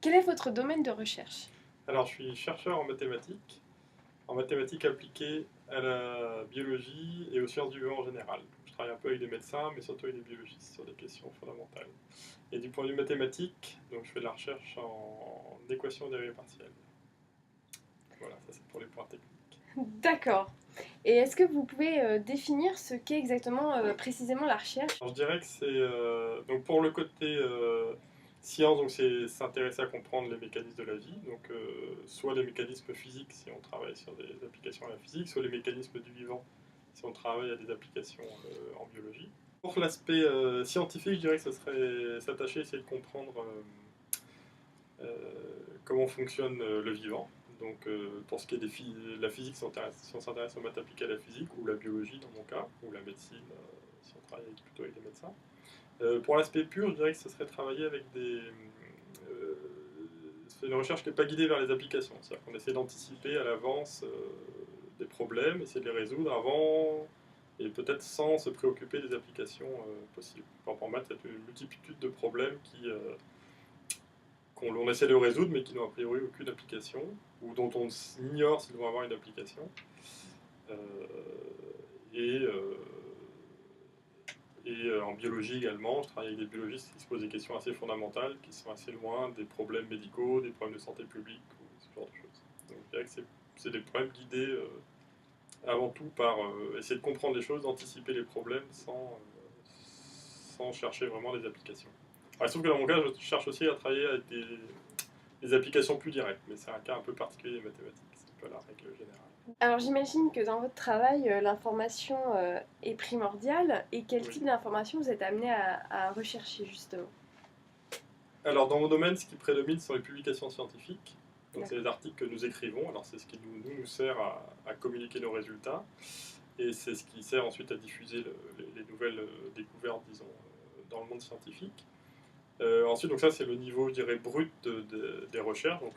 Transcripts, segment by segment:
Quel est votre domaine de recherche? Alors, je suis chercheur en mathématiques appliquées à la biologie et aux sciences du vivant en général. Je travaille un peu avec des médecins, mais surtout avec des biologistes sur des questions fondamentales. Et du point de vue mathématique, donc je fais de la recherche en équations dérivées partielles. Voilà, ça c'est pour les points techniques. D'accord. Et est-ce que vous pouvez définir ce qu'est exactement précisément la recherche? Alors, je dirais que c'est donc pour le côté science, donc c'est s'intéresser à comprendre les mécanismes de la vie, donc soit les mécanismes physiques si on travaille sur des applications à la physique, soit les mécanismes du vivant si on travaille à des applications en biologie. Pour l'aspect scientifique, je dirais que ce serait s'attacher, essayer de comprendre comment fonctionne le vivant. Donc pour ce qui est de la physique, si on s'intéresse aux maths appliquées à la physique, ou la biologie dans mon cas, ou la médecine si on travaille plutôt avec des médecins. Pour l'aspect pur, je dirais que ce serait travailler avec des. C'est une recherche qui n'est pas guidée vers les applications. C'est-à-dire qu'on essaie d'anticiper à l'avance des problèmes, essayer de les résoudre avant et peut-être sans se préoccuper des applications possibles. En maths, il y a une multitude de problèmes qu'on essaie de résoudre mais qui n'ont a priori aucune application ou dont on ignore s'ils vont avoir une application. Euh, et euh, Et en biologie également, je travaille avec des biologistes qui se posent des questions assez fondamentales, qui sont assez loin des problèmes médicaux, des problèmes de santé publique, ou ce genre de choses. Donc je dirais que c'est des problèmes guidés avant tout par essayer de comprendre les choses, d'anticiper les problèmes sans chercher vraiment des applications. Alors, il se trouve que dans mon cas, je cherche aussi à travailler avec des applications plus directes, mais c'est un cas un peu particulier des mathématiques, c'est pas la règle générale. Alors j'imagine que dans votre travail, l'information est primordiale. Et quel Oui. type d'information vous êtes amené à rechercher justement? Alors, dans mon domaine, ce qui prédomine sont les publications scientifiques. Donc, c'est D'accord. les articles que nous écrivons. Alors, c'est ce qui nous sert à communiquer nos résultats. Et c'est ce qui sert ensuite à diffuser les nouvelles découvertes, disons, dans le monde scientifique. Ensuite, donc ça, c'est le niveau, je dirais, brut des recherches. Donc,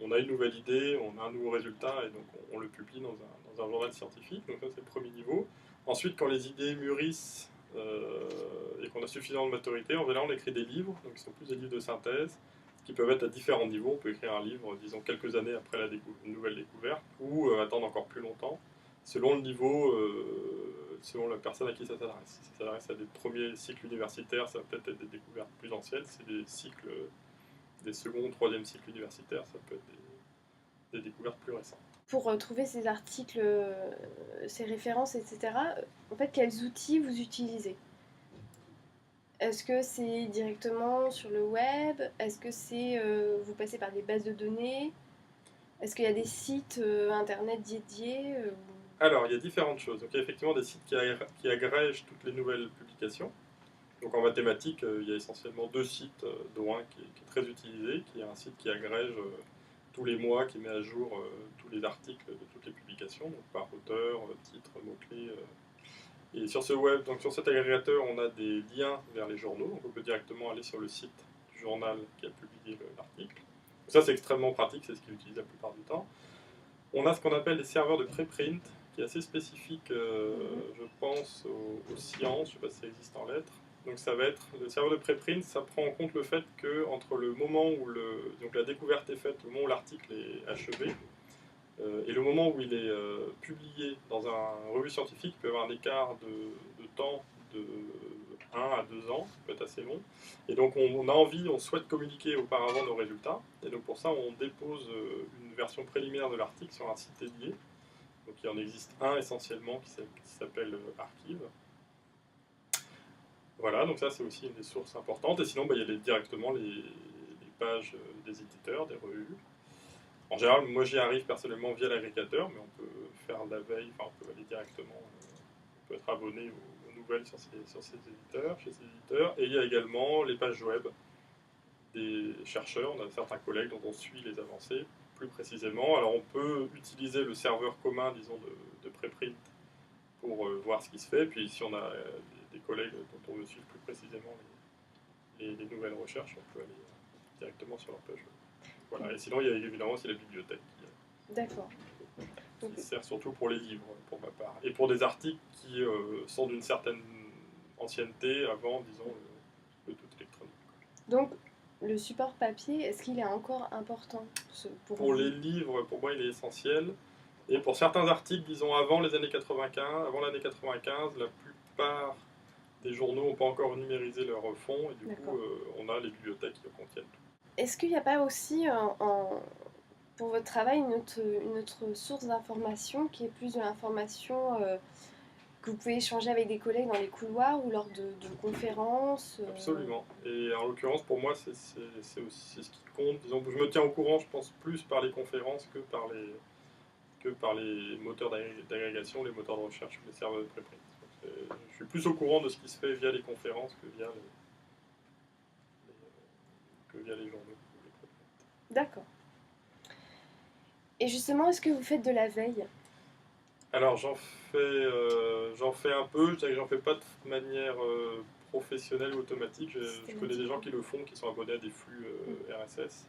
on a une nouvelle idée, on a un nouveau résultat, et donc on le publie dans un journal scientifique. Donc, ça, c'est le premier niveau. Ensuite, quand les idées mûrissent et qu'on a suffisamment de maturité, en général, on écrit des livres, donc qui sont plus des livres de synthèse, qui peuvent être à différents niveaux. On peut écrire un livre, disons, quelques années après la nouvelle découverte, ou attendre encore plus longtemps, selon le niveau, selon la personne à qui ça s'adresse. Si ça s'adresse à des premiers cycles universitaires, ça va peut-être être des découvertes plus anciennes. Si c'est des cycles, des second, troisième cycles universitaires, ça peut être des découvertes plus récentes. Pour trouver ces articles, ces références, etc., en fait, quels outils vous utilisez? Est-ce que c'est directement sur le web? Est-ce que c'est vous passez par des bases de données? Est-ce qu'il y a des sites internet dédiés Alors, il y a différentes choses. Donc, il y a effectivement des sites qui agrègent toutes les nouvelles publications. Donc, en mathématiques, il y a essentiellement deux sites, dont un qui est très utilisé, qui est un site qui agrège tous les mois, qui met à jour tous les articles de toutes les publications, donc par auteur, titre, mots-clés. Et sur ce web, donc sur cet agrégateur, on a des liens vers les journaux. Donc, on peut directement aller sur le site du journal qui a publié l'article. Ça, c'est extrêmement pratique, c'est ce qu'ils utilisent la plupart du temps. On a ce qu'on appelle des serveurs de préprint, qui est assez spécifique, je pense, aux sciences. Je ne sais pas si ça existe en lettres. Donc ça va être le serveur de préprint, ça prend en compte le fait que entre le moment où donc la découverte est faite, le moment où l'article est achevé, et le moment où il est publié dans un revue scientifique, il peut y avoir un écart de temps de 1 à 2 ans, ça peut être assez long. Et donc on a envie, on souhaite communiquer auparavant nos résultats. Et donc pour ça, on dépose une version préliminaire de l'article sur un site dédié. Donc il en existe un essentiellement qui s'appelle Archive. Voilà, donc ça c'est aussi une des sources importantes. Et sinon, bah, il y a directement les pages des éditeurs, des revues. En général, moi j'y arrive personnellement via l'agrégateur, mais on peut faire de la veille, enfin on peut aller directement, on peut être abonné aux nouvelles sur ces éditeurs, chez ces éditeurs. Et il y a également les pages web des chercheurs, on a certains collègues dont on suit les avancées plus précisément. Alors on peut utiliser le serveur commun, disons, de préprint pour voir ce qui se fait. Puis si on a des collègues dont on veut suivre plus précisément les nouvelles recherches, on peut aller directement sur leur page web. Voilà. Et sinon, il y a évidemment aussi la bibliothèque D'accord. qui sert surtout pour les livres, pour ma part, et pour des articles qui sont d'une certaine ancienneté avant, disons, le tout électronique. Donc, le support papier, est-ce qu'il est encore important pour Pour vous? les livres, pour moi, il est essentiel. Et pour certains articles, disons avant les années 95, avant l'année 95, la plupart des journaux n'ont pas encore numérisé leur fond, et du coup, D'accord. on a les bibliothèques qui contiennent tout. Est-ce qu'il n'y a pas aussi, pour votre travail, une autre source d'information qui est plus de l'information que vous pouvez échanger avec des collègues dans les couloirs ou lors de conférences Absolument. Et en l'occurrence, pour moi, c'est aussi ce qui compte. Disons que je me tiens au courant, je pense, plus par les conférences que par les moteurs d'agrégation, les moteurs de recherche ou les serveurs de préprint. Je suis plus au courant de ce qui se fait via les conférences que via les journaux. D'accord. Et justement, est-ce que vous faites de la veille? Alors j'en fais un peu, je dirais que j'en fais pas de manière professionnelle ou automatique. Je connais des gens qui le font, qui sont abonnés à des flux RSS.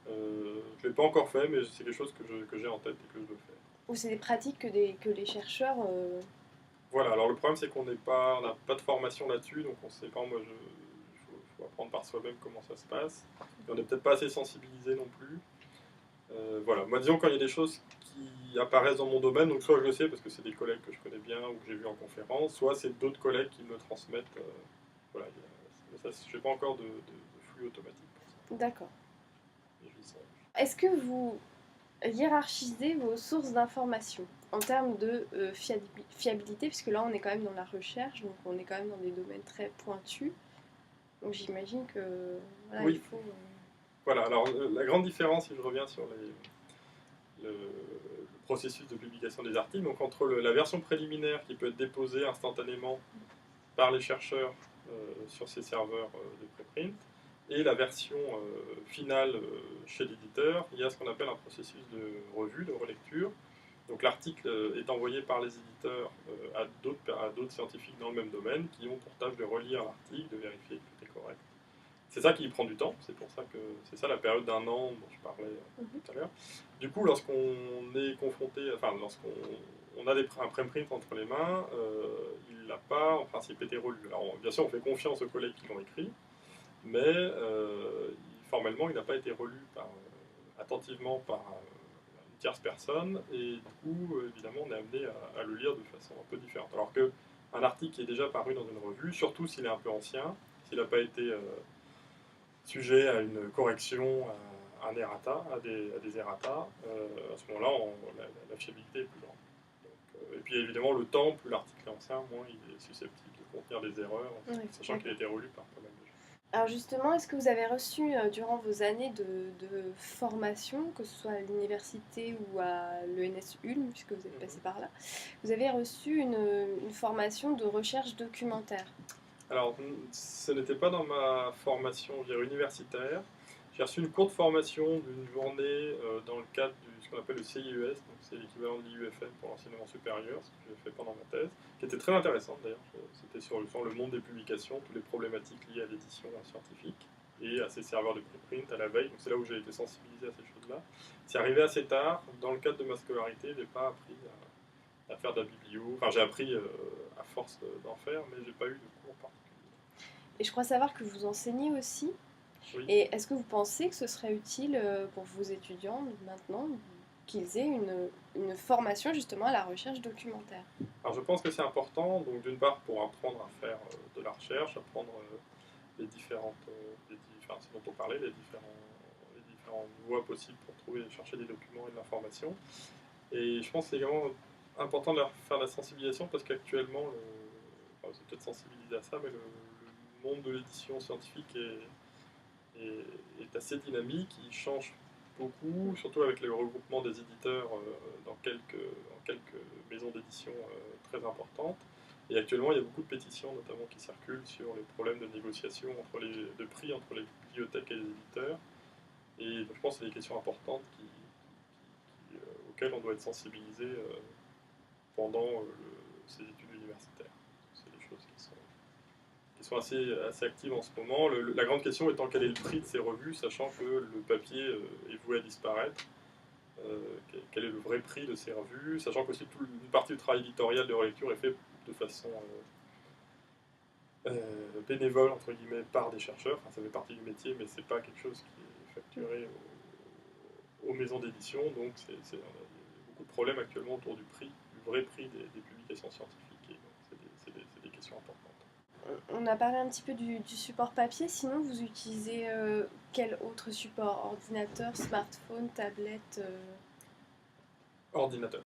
Je ne l'ai pas encore fait, mais c'est quelque chose que j'ai en tête et que je veux faire. Ou c'est des pratiques que les chercheurs... Voilà, alors le problème c'est qu'on n'a pas de formation là-dessus, donc on ne sait pas, il faut apprendre par soi-même comment ça se passe. Et on n'est peut-être pas assez sensibilisé non plus. Voilà, moi disons quand il y a des choses qui apparaissent dans mon domaine, donc soit je le sais parce que c'est des collègues que je connais bien ou que j'ai vu en conférence, soit c'est d'autres collègues qui me le transmettent. Voilà, je n'ai pas encore de flux automatique pour ça. D'accord. Mais je dis ça. Est-ce que vous hiérarchisez vos sources d'information en termes de fiabilité, puisque là on est quand même dans la recherche, donc on est quand même dans des domaines très pointus. Donc j'imagine que voilà, Oui, il faut... voilà, alors la grande différence, si je reviens sur le processus de publication des articles, donc entre la version préliminaire qui peut être déposée instantanément par les chercheurs sur ces serveurs de préprint, et la version finale chez l'éditeur, il y a ce qu'on appelle un processus de revue, de relecture. Donc l'article est envoyé par les éditeurs à d'autres scientifiques dans le même domaine qui ont pour tâche de relire l'article, de vérifier que tout est correct. C'est ça qui prend du temps, c'est pour ça que c'est ça la période d'un an dont je parlais tout à l'heure. Du coup, lorsqu'on est confronté, enfin lorsqu'on a un preprint entre les mains, il n'a pas en principe été relu. Alors bien sûr, on fait confiance aux collègues qui l'ont écrit, mais formellement, il n'a pas été relu attentivement par une tierce personne, et du coup, évidemment, on est amené à le lire de façon un peu différente. Alors qu'un article qui est déjà paru dans une revue, surtout s'il est un peu ancien, s'il n'a pas été sujet à une correction, à un errata, à des errata, à ce moment-là, la fiabilité est plus grande. Donc, et puis évidemment, le temps, plus l'article est ancien, moins il est susceptible de contenir des erreurs, Oui, sachant qu'il a été relu par pas mal de gens. Alors justement, est-ce que vous avez reçu durant vos années de formation, que ce soit à l'université ou à l'ENS Ulm, puisque vous êtes passé par là, vous avez reçu une formation de recherche documentaire? Alors, ce n'était pas dans ma formation, je dirais, universitaire. J'ai reçu une courte formation d'une journée dans le cadre de ce qu'on appelle le CIES, donc c'est l'équivalent de l'IUFM pour l'enseignement supérieur, ce que j'ai fait pendant ma thèse, qui était très intéressante d'ailleurs. C'était sur le monde des publications, toutes les problématiques liées à l'édition scientifique et à ces serveurs de preprint à la veille. Donc c'est là où j'ai été sensibilisé à ces choses-là. C'est arrivé assez tard. Dans le cadre de ma scolarité, je n'ai pas appris à faire de la biblio. Enfin, j'ai appris à force d'en faire, mais j'ai pas eu de cours particulier. Et je crois savoir que vous enseignez aussi. Oui. Et est-ce que vous pensez que ce serait utile pour vos étudiants maintenant qu'ils aient une formation justement à la recherche documentaire? Alors je pense que c'est important, donc d'une part pour apprendre à faire de la recherche, apprendre les différentes, enfin, ce dont on parlait, les différentes voies possibles pour trouver, chercher des documents et de l'information. Et je pense que c'est également important de leur faire la sensibilisation parce qu'actuellement, enfin, vous êtes peut-être sensibilisé à ça, mais le monde de l'édition scientifique est assez dynamique, il change beaucoup, surtout avec le regroupement des éditeurs dans quelques maisons d'édition très importantes. Et actuellement, il y a beaucoup de pétitions, notamment, qui circulent sur les problèmes de négociation de prix entre les bibliothèques et les éditeurs. Et donc, je pense que c'est des questions importantes auxquelles on doit être sensibilisé pendant ces études universitaires. C'est des choses qui sont assez actives en ce moment. La grande question étant quel est le prix de ces revues, sachant que le papier est voué à disparaître. Quel est le vrai prix de ces revues, sachant qu'aussi une partie du travail éditorial de relecture est fait de façon bénévole, entre guillemets, par des chercheurs. Enfin, ça fait partie du métier, mais c'est pas quelque chose qui est facturé aux maisons d'édition. Donc, il y a beaucoup de problèmes actuellement autour du prix, du vrai prix des publications scientifiques. Et donc, c'est des questions importantes. On a parlé un petit peu du support papier, sinon vous utilisez quel autre support? Ordinateur, smartphone, tablette Ordinateur.